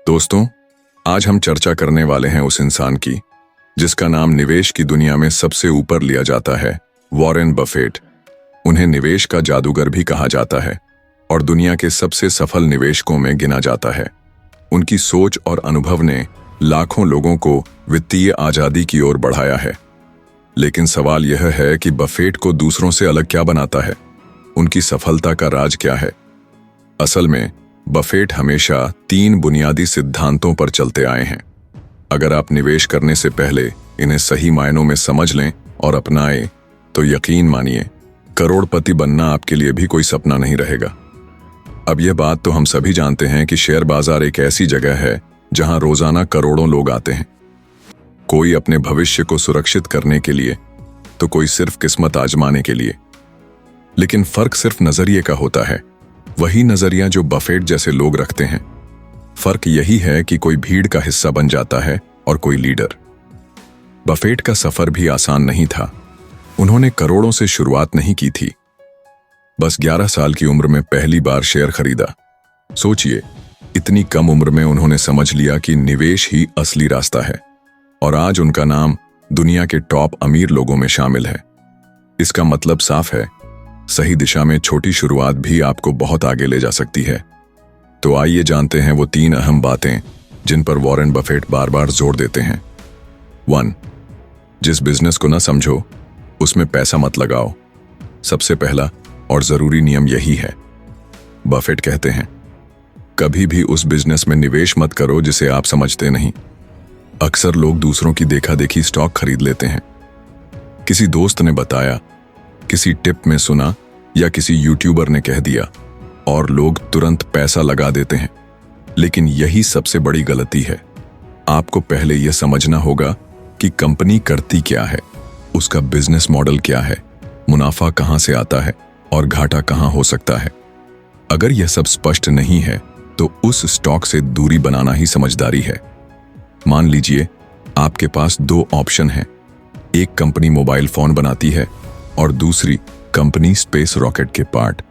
दोस्तों, आज हम चर्चा करने वाले हैं उस इंसान की जिसका नाम निवेश की दुनिया में सबसे ऊपर लिया जाता है, वॉरेन बफेट। उन्हें निवेश का जादूगर भी कहा जाता है और दुनिया के सबसे सफल निवेशकों में गिना जाता है। उनकी सोच और अनुभव ने लाखों लोगों को वित्तीय आजादी की ओर बढ़ाया है। लेकिन सवाल यह है कि बफेट को दूसरों से अलग क्या बनाता है? उनकी सफलता का राज क्या है? असल में बफेट हमेशा 3 बुनियादी सिद्धांतों पर चलते आए हैं। अगर आप निवेश करने से पहले इन्हें सही मायनों में समझ लें और अपनाएं, तो यकीन मानिए करोड़पति बनना आपके लिए भी कोई सपना नहीं रहेगा। अब यह बात तो हम सभी जानते हैं कि शेयर बाजार एक ऐसी जगह है जहां रोजाना करोड़ों लोग आते हैं। कोई अपने भविष्य को सुरक्षित करने के लिए, तो कोई सिर्फ किस्मत आजमाने के लिए। लेकिन फर्क सिर्फ नजरिए का होता है, वही नजरिया जो बफेट जैसे लोग रखते हैं। फर्क यही है कि कोई भीड़ का हिस्सा बन जाता है और कोई लीडर। बफेट का सफर भी आसान नहीं था। उन्होंने करोड़ों से शुरुआत नहीं की थी। बस 11 साल की उम्र में पहली बार शेयर खरीदा। सोचिए, इतनी कम उम्र में उन्होंने समझ लिया कि निवेश ही असली रास्ता है, और आज उनका नाम दुनिया के टॉप अमीर लोगों में शामिल है। इसका मतलब साफ है, सही दिशा में छोटी शुरुआत भी आपको बहुत आगे ले जा सकती है। तो आइए जानते हैं वो 3 अहम बातें जिन पर वॉरेन बफेट बार बार जोर देते हैं। 1. जिस बिजनेस को ना समझो उसमें पैसा मत लगाओ। सबसे पहला और जरूरी नियम यही है। बफेट कहते हैं, कभी भी उस बिजनेस में निवेश मत करो जिसे आप समझते नहीं। अक्सर लोग दूसरों की देखा देखी स्टॉक खरीद लेते हैं। किसी दोस्त ने बताया, किसी टिप में सुना, या किसी यूट्यूबर ने कह दिया, और लोग तुरंत पैसा लगा देते हैं। लेकिन यही सबसे बड़ी गलती है। आपको पहले यह समझना होगा कि कंपनी करती क्या है, उसका बिजनेस मॉडल क्या है, मुनाफा कहां से आता है और घाटा कहां हो सकता है। अगर यह सब स्पष्ट नहीं है तो उस स्टॉक से दूरी बनाना ही समझदारी है। मान लीजिए आपके पास 2 ऑप्शन हैं। एक कंपनी मोबाइल फोन बनाती है और दूसरी कंपनी स्पेस रॉकेट के पार्ट।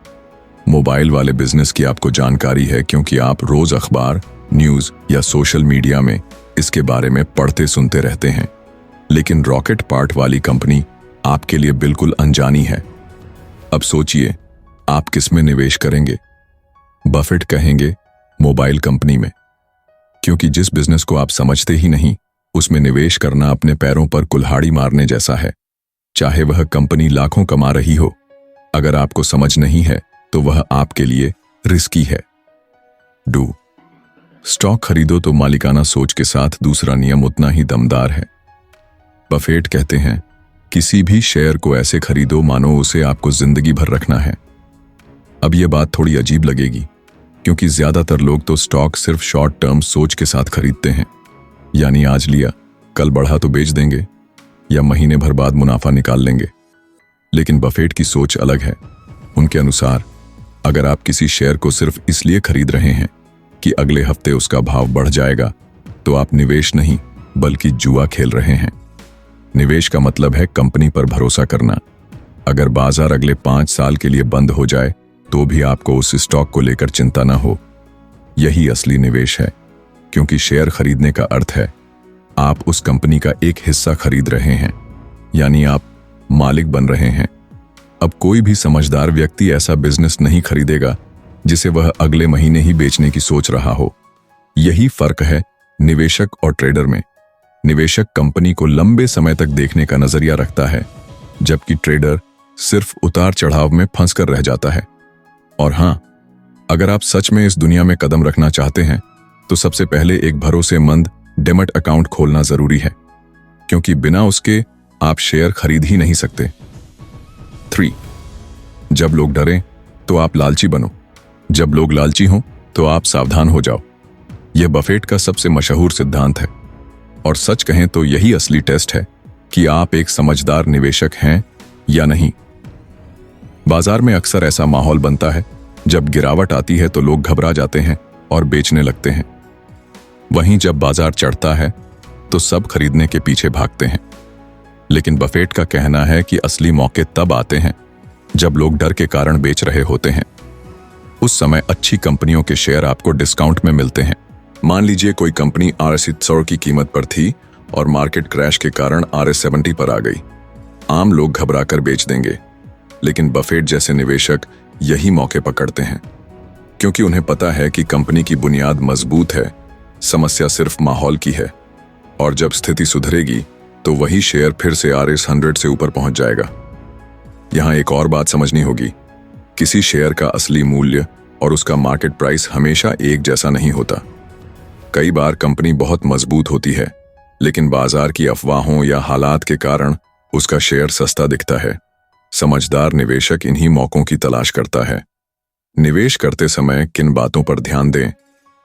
मोबाइल वाले बिजनेस की आपको जानकारी है क्योंकि आप रोज अखबार, न्यूज या सोशल मीडिया में इसके बारे में पढ़ते सुनते रहते हैं। लेकिन रॉकेट पार्ट वाली कंपनी आपके लिए बिल्कुल अनजानी है। अब सोचिए, आप किस में निवेश करेंगे? बफेट कहेंगे मोबाइल कंपनी में, क्योंकि जिस बिजनेस को आप समझते ही नहीं उसमें निवेश करना अपने पैरों पर कुल्हाड़ी मारने जैसा है। चाहे वह कंपनी लाखों कमा रही हो, अगर आपको समझ नहीं है तो वह आपके लिए रिस्की है। डू स्टॉक खरीदो तो मालिकाना सोच के साथ। दूसरा नियम उतना ही दमदार है। बफेट कहते हैं, किसी भी शेयर को ऐसे खरीदो मानो उसे आपको जिंदगी भर रखना है। अब यह बात थोड़ी अजीब लगेगी, क्योंकि ज्यादातर लोग तो स्टॉक सिर्फ शॉर्ट टर्म सोच के साथ खरीदते हैं। यानी आज लिया, कल बढ़ा तो बेच देंगे, या महीने भर बाद मुनाफा निकाल लेंगे। लेकिन बफेट की सोच अलग है। उनके अनुसार अगर आप किसी शेयर को सिर्फ इसलिए खरीद रहे हैं कि अगले हफ्ते उसका भाव बढ़ जाएगा, तो आप निवेश नहीं बल्कि जुआ खेल रहे हैं। निवेश का मतलब है कंपनी पर भरोसा करना। अगर बाजार अगले 5 साल के लिए बंद हो जाए तो भी आपको उस स्टॉक को लेकर चिंता न हो। यही असली निवेश है, क्योंकि शेयर खरीदने का अर्थ है आप उस कंपनी का एक हिस्सा खरीद रहे हैं, यानी आप मालिक बन रहे हैं। अब कोई भी समझदार व्यक्ति ऐसा बिजनेस नहीं खरीदेगा जिसे वह अगले महीने ही बेचने की सोच रहा हो। यही फर्क है निवेशक और ट्रेडर में। निवेशक कंपनी को लंबे समय तक देखने का नजरिया रखता है, जबकि ट्रेडर सिर्फ उतार चढ़ाव में फंस कर रह जाता है। और हां, अगर आप सच में इस दुनिया में कदम रखना चाहते हैं तो सबसे पहले एक भरोसेमंद डेमट अकाउंट खोलना जरूरी है, क्योंकि बिना उसके आप शेयर खरीद ही नहीं सकते। 3. जब लोग डरें तो आप लालची बनो, जब लोग लालची हों तो आप सावधान हो जाओ। यह बफेट का सबसे मशहूर सिद्धांत है, और सच कहें तो यही असली टेस्ट है कि आप एक समझदार निवेशक हैं या नहीं। बाजार में अक्सर ऐसा माहौल बनता है, जब गिरावट आती है तो लोग घबरा जाते हैं और बेचने लगते हैं। वहीं जब बाजार चढ़ता है तो सब खरीदने के पीछे भागते हैं। लेकिन बफेट का कहना है कि असली मौके तब आते हैं जब लोग डर के कारण बेच रहे होते हैं। उस समय अच्छी कंपनियों के शेयर आपको डिस्काउंट में मिलते हैं, मान लीजिए कोई कंपनी RS100 की कीमत पर थी और मार्केट क्रैश के कारण RS70 पर आ गई। आम लोग घबराकर बेच देंगे, लेकिन बफेट जैसे निवेशक यही मौके पकड़ते हैं, क्योंकि उन्हें पता है कि कंपनी की बुनियाद मजबूत है, समस्या सिर्फ माहौल की है, और जब स्थिति सुधरेगी तो वही शेयर फिर से RS100 से ऊपर पहुंच जाएगा। यहां एक और बात समझनी होगी, किसी शेयर का असली मूल्य और उसका मार्केट प्राइस हमेशा एक जैसा नहीं होता। कई बार कंपनी बहुत मजबूत होती है, लेकिन बाजार की अफवाहों या हालात के कारण उसका शेयर सस्ता दिखता है। समझदार निवेशक इन्हीं मौकों की तलाश करता है। निवेश करते समय किन बातों पर ध्यान दें?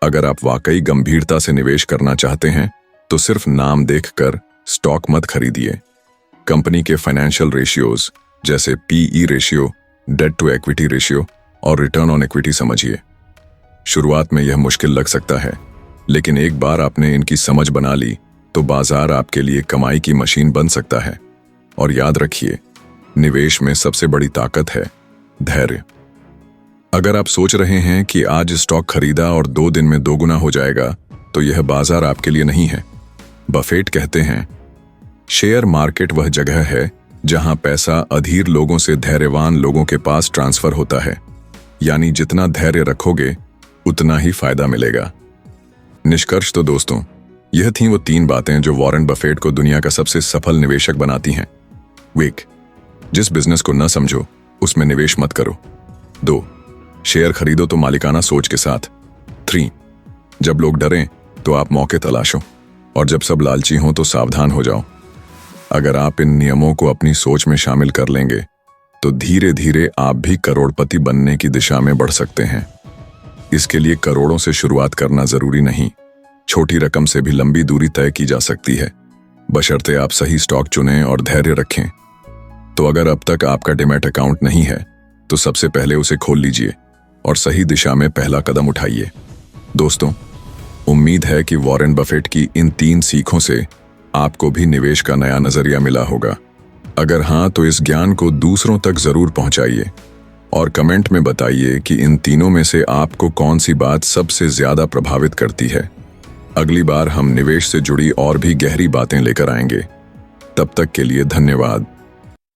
अगर आप वाकई गंभीरता से निवेश करना चाहते हैं तो सिर्फ नाम देखकर स्टॉक मत खरीदिए। कंपनी के फाइनेंशियल रेशियोज जैसे PE ratio, debt to equity ratio और रिटर्न ऑन इक्विटी समझिए। शुरुआत में यह मुश्किल लग सकता है, लेकिन एक बार आपने इनकी समझ बना ली तो बाजार आपके लिए कमाई की मशीन बन सकता है। और याद रखिए, निवेश में सबसे बड़ी ताकत है धैर्य। अगर आप सोच रहे हैं कि आज स्टॉक खरीदा और 2 दिन में दोगुना हो जाएगा, तो यह बाजार आपके लिए नहीं है। बफेट कहते हैं, शेयर मार्केट वह जगह है जहां पैसा अधीर लोगों से धैर्यवान लोगों के पास ट्रांसफर होता है। यानी जितना धैर्य रखोगे उतना ही फायदा मिलेगा। निष्कर्ष तो दोस्तों, यह थी वो 3 बातें जो वॉरेन बफेट को दुनिया का सबसे सफल निवेशक बनाती हैं। 1. जिस बिजनेस को न समझो उसमें निवेश मत करो। 2. शेयर खरीदो तो मालिकाना सोच के साथ। 3. जब लोग डरें तो आप मौके तलाशो, और जब सब लालची हों तो सावधान हो जाओ। अगर आप इन नियमों को अपनी सोच में शामिल कर लेंगे तो धीरे धीरे आप भी करोड़पति बनने की दिशा में बढ़ सकते हैं। इसके लिए करोड़ों से शुरुआत करना जरूरी नहीं, छोटी रकम से भी लंबी दूरी तय की जा सकती है, बशर्ते आप सही स्टॉक चुनें और धैर्य रखें। तो अगर अब तक आपका डीमैट अकाउंट नहीं है तो सबसे पहले उसे खोल लीजिए और सही दिशा में पहला कदम उठाइए। दोस्तों, उम्मीद है कि वॉरेन बफेट की इन 3 सीखों से आपको भी निवेश का नया नजरिया मिला होगा। अगर हाँ, तो इस ज्ञान को दूसरों तक जरूर पहुंचाइए और कमेंट में बताइए कि इन तीनों में से आपको कौन सी बात सबसे ज्यादा प्रभावित करती है। अगली बार हम निवेश से जुड़ी और भी गहरी बातें लेकर आएंगे। तब तक के लिए धन्यवाद।